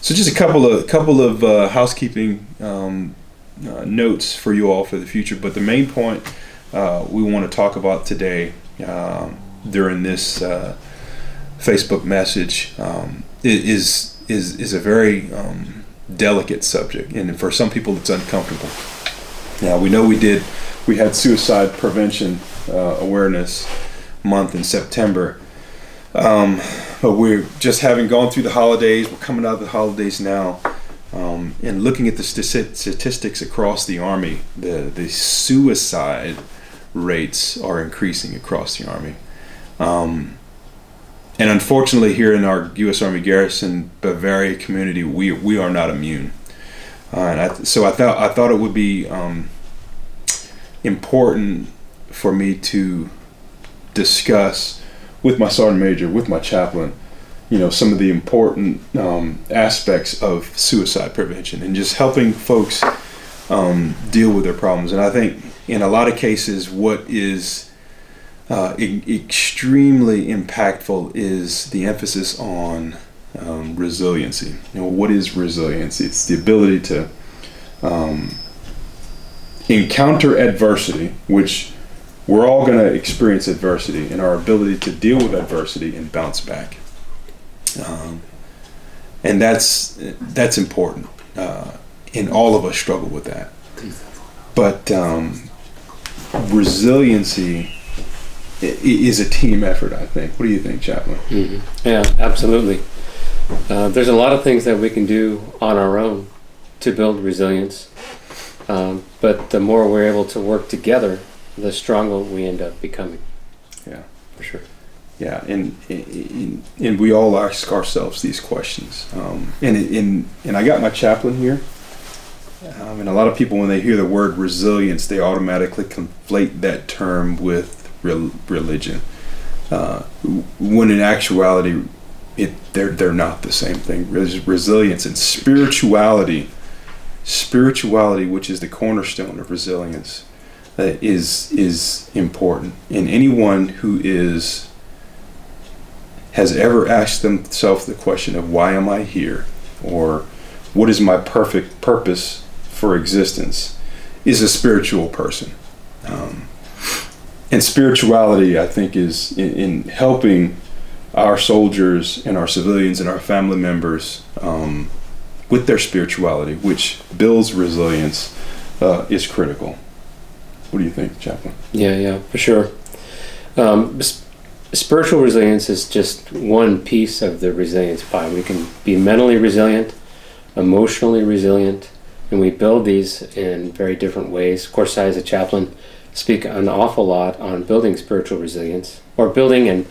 So just a couple of housekeeping notes for you all for the future. But the main point we want to talk about today during this Facebook message is a very delicate subject, and for some people it's uncomfortable. Now we know we had Suicide Prevention Awareness Month in September. But we're just having gone through the holidays. We're coming out of the holidays now, and looking at the statistics across the Army, the suicide rates are increasing across the Army. And unfortunately, here in our U.S. Army Garrison Bavaria community, we are not immune. So I thought it would be important for me to discuss with my sergeant major, with my chaplain, some of the important aspects of suicide prevention and just helping folks deal with their problems. And I think in a lot of cases, what is extremely impactful is the emphasis on resiliency. What is resiliency? It's the ability to encounter adversity, which we're all going to experience adversity, and our ability to deal with adversity and bounce back. And that's important. And all of us struggle with that. But resiliency is a team effort, I think. What do you think, Chaplain? Mm-hmm. Yeah, absolutely. There's a lot of things that we can do on our own to build resilience. But the more we're able to work together, the stronger we end up becoming. Yeah, for sure. Yeah, and we all ask ourselves these questions. And I got my chaplain here. And a lot of people, when they hear the word resilience, they automatically conflate that term with religion. When in actuality, they're not the same thing. Resilience and spirituality, which is the cornerstone of resilience, is important. And anyone who has ever asked themselves the question of why am I here, or what is my perfect purpose for existence, is a spiritual person. And spirituality, I think, is in helping our soldiers and our civilians and our family members with their spirituality, which builds resilience, is critical. What do you think, Chaplain? Yeah, for sure. Spiritual resilience is just one piece of the resilience pie. We can be mentally resilient, emotionally resilient, and we build these in very different ways. Of course, I, as a chaplain, speak an awful lot on building spiritual resilience, or building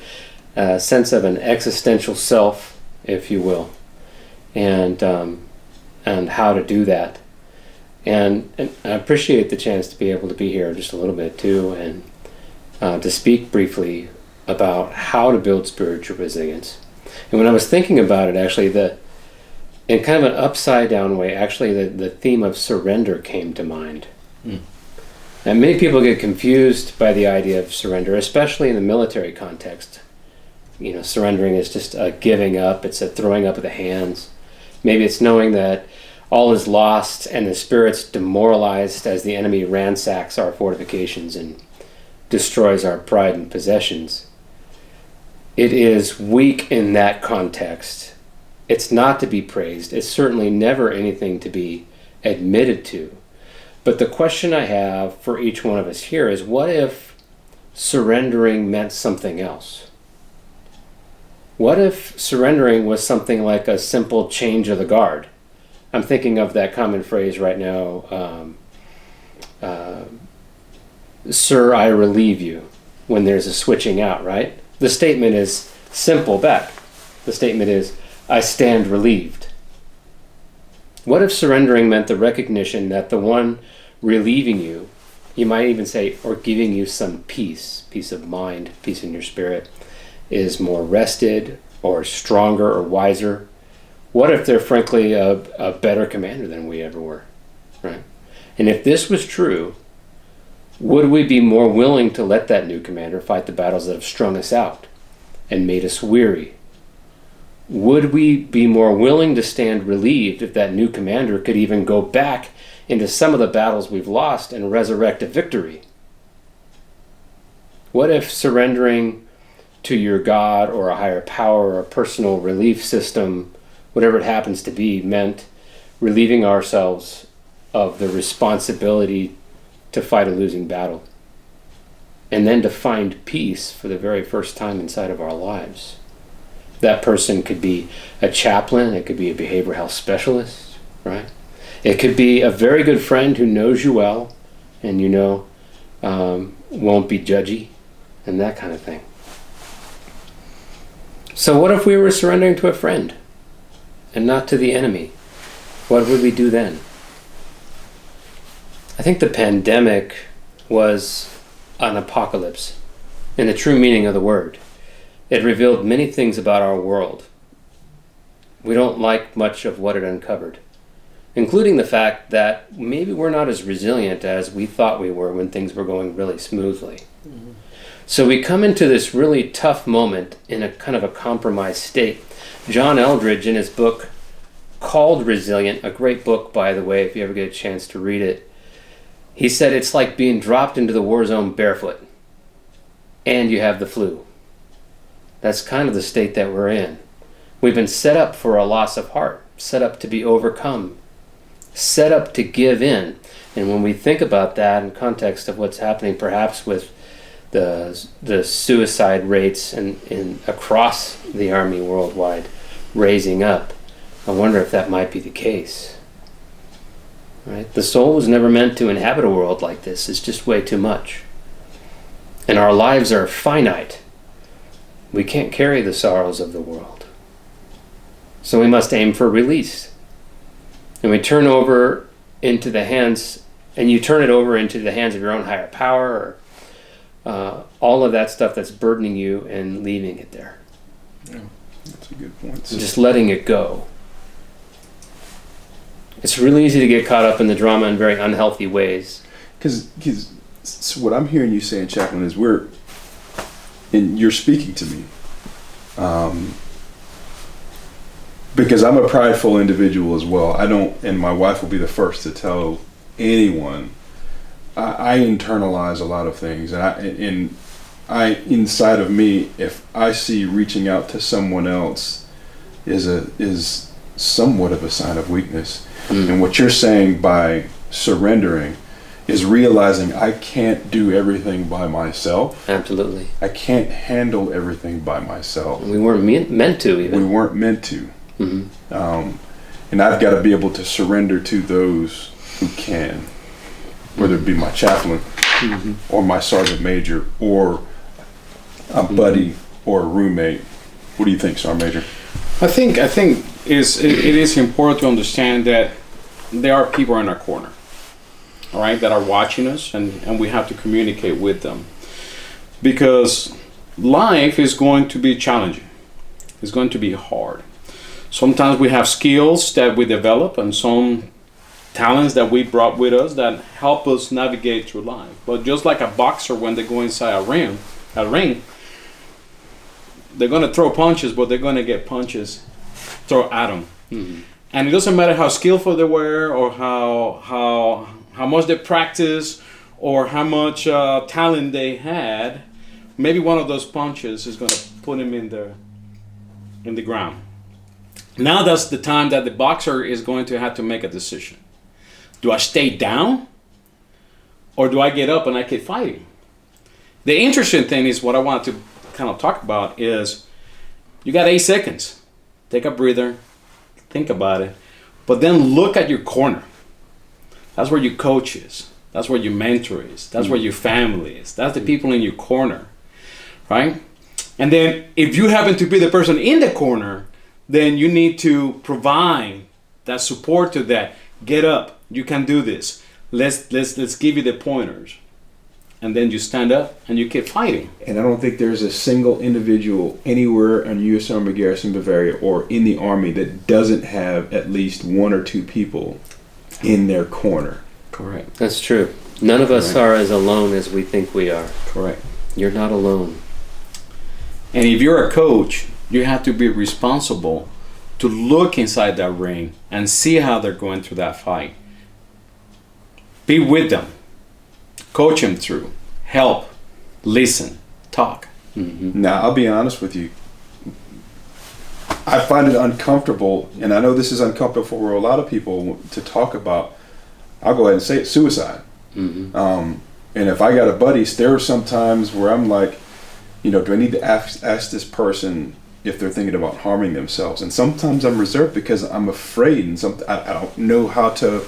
a sense of an existential self, if you will, and how to do that. And I appreciate the chance to be able to be here just a little bit too, and to speak briefly about how to build spiritual resilience. And when I was thinking about it, actually, in kind of an upside down way, actually the theme of surrender came to mind. And many people get confused by the idea of surrender, especially in the military context. Surrendering is just a giving up, it's a throwing up of the hands. Maybe it's knowing that all is lost and the spirit's demoralized as the enemy ransacks our fortifications and destroys our pride and possessions. It is weak in that context. It's not to be praised. It's certainly never anything to be admitted to. But the question I have for each one of us here is, what if surrendering meant something else? What if surrendering was something like a simple change of the guard? I'm thinking of that common phrase right now, sir, I relieve you, when there's a switching out, right? The statement is simple back. The statement is, I stand relieved. What if surrendering meant the recognition that the one relieving you, you might even say, or giving you some peace of mind, peace in your spirit, is more rested or stronger or wiser? What if they're frankly a better commander than we ever were, right? And if this was true, would we be more willing to let that new commander fight the battles that have strung us out and made us weary? Would we be more willing to stand relieved if that new commander could even go back into some of the battles we've lost and resurrect a victory? What if surrendering to your God or a higher power or a personal relief system, whatever it happens to be, meant relieving ourselves of the responsibility to fight a losing battle, and then to find peace for the very first time inside of our lives? That person could be a chaplain, it could be a behavioral health specialist, right? It could be a very good friend who knows you well and won't be judgy and that kind of thing. So what if we were surrendering to a friend and not to the enemy? What would we do then? I think the pandemic was an apocalypse in the true meaning of the word. It revealed many things about our world. We don't like much of what it uncovered, including the fact that maybe we're not as resilient as we thought we were when things were going really smoothly. Mm-hmm. So we come into this really tough moment in a kind of a compromised state. John Eldredge, in his book called Resilient, a great book, by the way, if you ever get a chance to read it, he said it's like being dropped into the war zone barefoot and you have the flu. That's kind of the state that we're in. We've been set up for a loss of heart, set up to be overcome, set up to give in. And when we think about that in context of what's happening perhaps with the suicide rates in across the Army worldwide raising up, I wonder if that might be the case. Right? The soul was never meant to inhabit a world like this. It's just way too much. And our lives are finite. We can't carry the sorrows of the world. So we must aim for release. And we turn over into the hands, and you turn it over into the hands of your own higher power, or all of that stuff that's burdening you and leaving it there. Yeah, that's a good point. And just letting it go. It's really easy to get caught up in the drama in very unhealthy ways. Because what I'm hearing you saying, Chaplain, is you're speaking to me. Because I'm a prideful individual as well. And my wife will be the first to tell anyone, I internalize a lot of things. And I inside of me, if I see reaching out to someone else is somewhat of a sign of weakness. And what you're saying by surrendering is realizing I can't do everything by myself. Absolutely. I can't handle everything by myself. We weren't meant to even. We weren't meant to. Mm-hmm. And I've got to be able to surrender to those who can, whether it be my chaplain, mm-hmm. or my sergeant major, or a buddy, or a roommate. What do you think, Sergeant Major? I think it is important to understand that there are people in our corner, all right, that are watching us, and we have to communicate with them, because life is going to be challenging. It's going to be hard. Sometimes we have skills that we develop and some talents that we brought with us that help us navigate through life. But just like a boxer, when they go inside a ring, they're going to throw punches, but they're going to get punches thrown at them. Mm-hmm. And it doesn't matter how skillful they were, or how much they practice, or how much talent they had. Maybe one of those punches is going to put him in the ground. Now that's the time that the boxer is going to have to make a decision. Do I stay down, or do I get up and I keep fighting? The interesting thing is, what I want to kind of talk about is, you got 8 seconds. Take a breather, think about it, but then look at your corner. That's where your coach is. That's where your mentor is. That's where your family is. That's the people in your corner, right? And then if you happen to be the person in the corner, then you need to provide that support to that. Get up. You can do this. Let's give you the pointers. And then you stand up and you keep fighting. And I don't think there's a single individual anywhere in U.S. Army Garrison Bavaria or in the Army that doesn't have at least 1 or 2 people in their corner. Correct. That's true. None of us are as alone as we think we are. Correct. You're not alone. And if you're a coach You have to be responsible to look inside that ring and see how they're going through that fight. Be with them, coach them through, help, listen, talk. Now, I'll be honest with you. I find it uncomfortable, and I know this is uncomfortable for a lot of people to talk about. I'll go ahead and say it, suicide. And if I got a buddy, there are some times where I'm like, do I need to ask this person if they're thinking about harming themselves? And sometimes I'm reserved because I'm afraid, and I don't know how to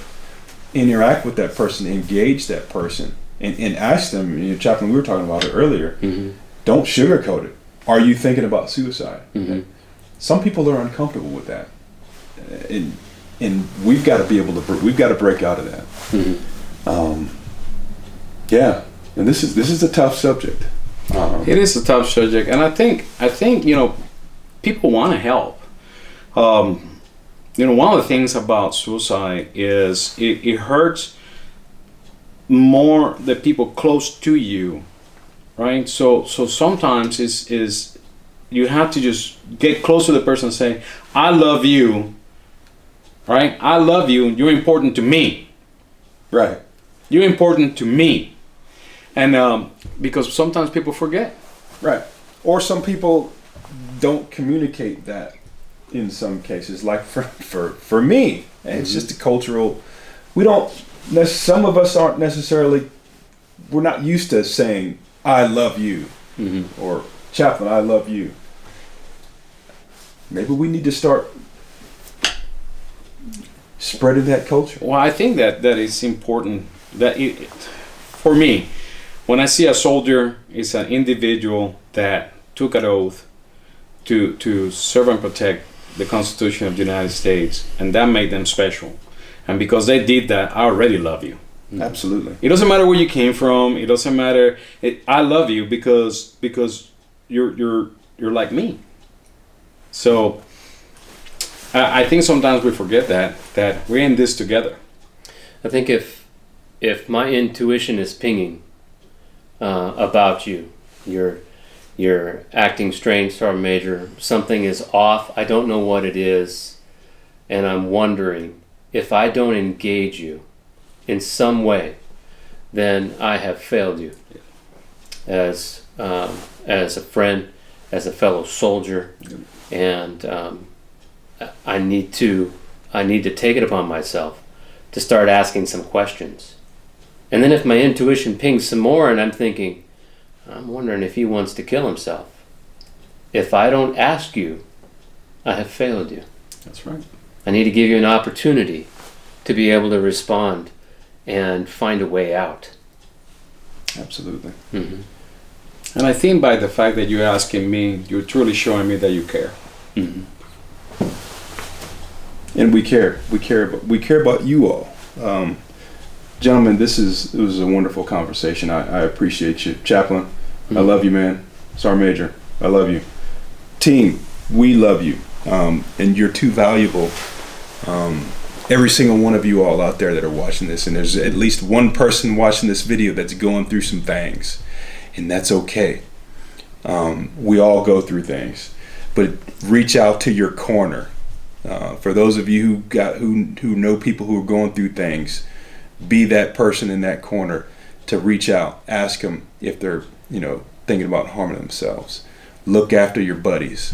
interact with that person, engage that person, and ask them. Chaplain, we were talking about it earlier. Don't sugarcoat it. Are you thinking about suicide? Some people are uncomfortable with that, and we've got to be able to. We've got to break out of that. Yeah, and this is a tough subject. It is a tough subject, and I think people want to help. One of the things about suicide is it hurts more the people close to you, right? So sometimes is you have to just get close to the person and say, I love you, right? I love you. You're important to me. Right. You're important to me. And because sometimes people forget. Right. Or some people don't communicate that in some cases. Like for me, it's just a cultural, some of us aren't necessarily, we're not used to saying, I love you, or Chaplain, I love you. Maybe we need to start spreading that culture. Well, I think that is important. For me, when I see a soldier, it's an individual that took an oath to serve and protect the Constitution of the United States, and that made them special. And because they did that, I already love you. Absolutely. It doesn't matter where you came from. It doesn't matter. I love you because you're like me. So I think sometimes we forget that we're in this together. I think if my intuition is pinging about you, you're acting strange, Sergeant Major, something is off, I don't know what it is, and I'm wondering if I don't engage you in some way, then I have failed you as a friend, as a fellow soldier, and I need to take it upon myself to start asking some questions. And then if my intuition pings some more and I'm wondering if he wants to kill himself, if I don't ask you, I have failed you. That's right. I need to give you an opportunity to be able to respond and find a way out. Absolutely. And I think by the fact that you're asking me, you're truly showing me that you care. And we care. We care about you all. Gentlemen, it was a wonderful conversation. I appreciate you. Chaplain, I love you, man. Sergeant Major, I love you. Team, we love you. And you're too valuable. Every single one of you all out there that are watching this, and there's at least one person watching this video that's going through some things, and that's okay. We all go through things, but reach out to your corner. For those of you who know people who are going through things, be that person in that corner to reach out, ask them if they're thinking about harming themselves. Look after your buddies.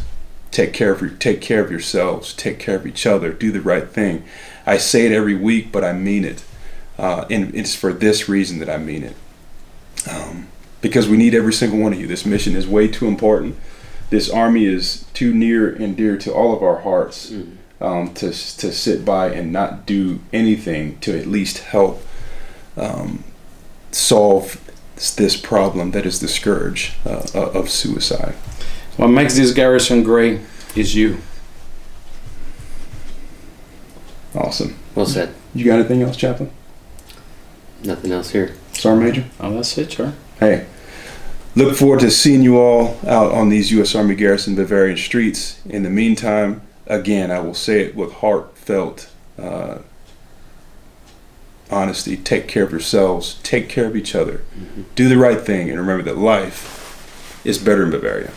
Take care of yourselves. Take care of each other. Do the right thing. I say it every week, but I mean it, and it's for this reason that I mean it. Because we need every single one of you. This mission is way too important. This Army is too near and dear to all of our hearts to sit by and not do anything to at least help solve this problem that is the scourge of suicide. What makes this garrison great is you. Awesome. Well said. You got anything else, Chaplain? Nothing else here. Sergeant Major? Oh, that's it, sure. Hey, look forward to seeing you all out on these U.S. Army Garrison Bavarian streets. In the meantime, again, I will say it with heartfelt honesty. Take care of yourselves. Take care of each other. Do the right thing. And remember that life is better in Bavaria.